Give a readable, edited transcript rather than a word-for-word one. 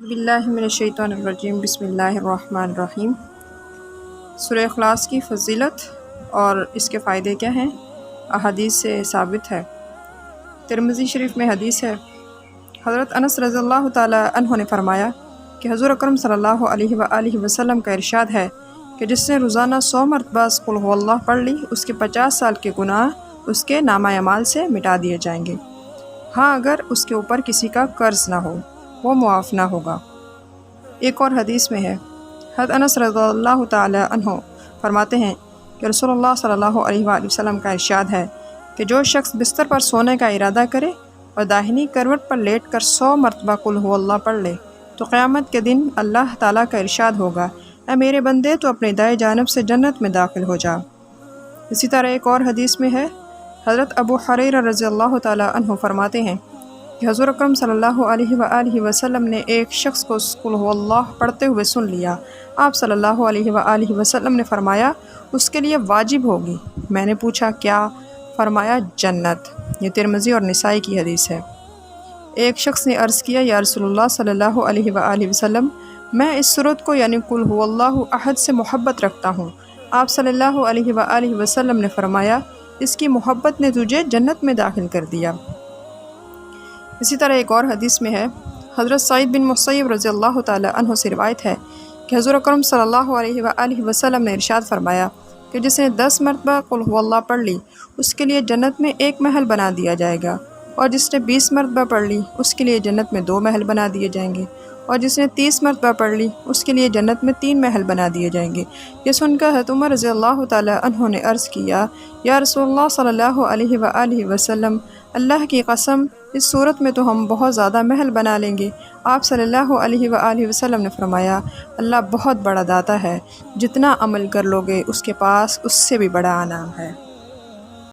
باللہ من الشیطان الرجیم بسم اللہ الرحمن الرحیم۔ سورہ اخلاص کی فضیلت اور اس کے فائدے کیا ہیں؟ احادیث سے ثابت ہے۔ ترمذی شریف میں حدیث ہے، حضرت انس رضی اللہ تعالی عنہ نے فرمایا کہ حضور اکرم صلی اللہ علیہ وآلہ وسلم کا ارشاد ہے کہ جس نے روزانہ 100 مرتبہ قل هو اللہ پڑھ لی، اس کے 50 سال کے گناہ اس کے نامہ اعمال سے مٹا دیے جائیں گے، ہاں اگر اس کے اوپر کسی کا قرض نہ ہو، وہ معاف نہ ہوگا۔ ایک اور حدیث میں ہے، حضرت انس رضی اللہ تعالی عنہ فرماتے ہیں کہ رسول اللہ صلی اللہ علیہ وآلہ وسلم کا ارشاد ہے کہ جو شخص بستر پر سونے کا ارادہ کرے اور داہنی کروٹ پر لیٹ کر 100 مرتبہ قل هو اللہ پڑھ لے تو قیامت کے دن اللہ تعالیٰ کا ارشاد ہوگا، اے میرے بندے تو اپنے دائیں جانب سے جنت میں داخل ہو جا۔ اسی طرح ایک اور حدیث میں ہے، حضرت ابو ہریرہ رضی اللہ تعالی عنہ فرماتے ہیں کہ حضور اکرم صلی اللہ علیہ وآلہ وسلم نے ایک شخص کو قل هو اللہ پڑھتے ہوئے سن لیا۔ آپ صلی اللہ علیہ وآلہ وسلم نے فرمایا اس کے لیے واجب ہوگی۔ میں نے پوچھا کیا؟ فرمایا جنت۔ یہ ترمذی اور نسائی کی حدیث ہے۔ ایک شخص نے عرض کیا، یا رسول اللہ صلی اللہ علیہ وآلہ وسلم، میں اس سورت کو یعنی قل هو اللہ احد سے محبت رکھتا ہوں۔ آپ صلی اللہ علیہ وآلہ وسلم نے فرمایا اس کی محبت نے تجھے جنت میں داخل کر دیا۔ اسی طرح ایک اور حدیث میں ہے، حضرت سعید بن مسیب رضی اللہ تعالی عنہ سے روایت ہے کہ حضور اکرم صلی اللہ علیہ وآلہ وسلم نے ارشاد فرمایا کہ جس نے 10 مرتبہ قل هو اللہ پڑھ لی اس کے لیے جنت میں 1 محل بنا دیا جائے گا، اور جس نے 20 مرتبہ پڑھ لی اس کے لیے جنت میں 2 محل بنا دیے جائیں گے، اور جس نے 30 مرتبہ پڑھ لی اس کے لیے جنت میں 3 محل بنا دیے جائیں گے۔ یہ سن کر حضرت عمر رضی اللہ تعالی عنہ نے عرض کیا، یا رسول اللہ صلی اللہ علیہ وآلہ وسلم، اللہ کی قسم اس صورت میں تو ہم بہت زیادہ محل بنا لیں گے۔ آپ صلی اللہ علیہ وآلہ وسلم نے فرمایا، اللہ بہت بڑا داتا ہے، جتنا عمل کر لوگے اس کے پاس اس سے بھی بڑا انعام ہے۔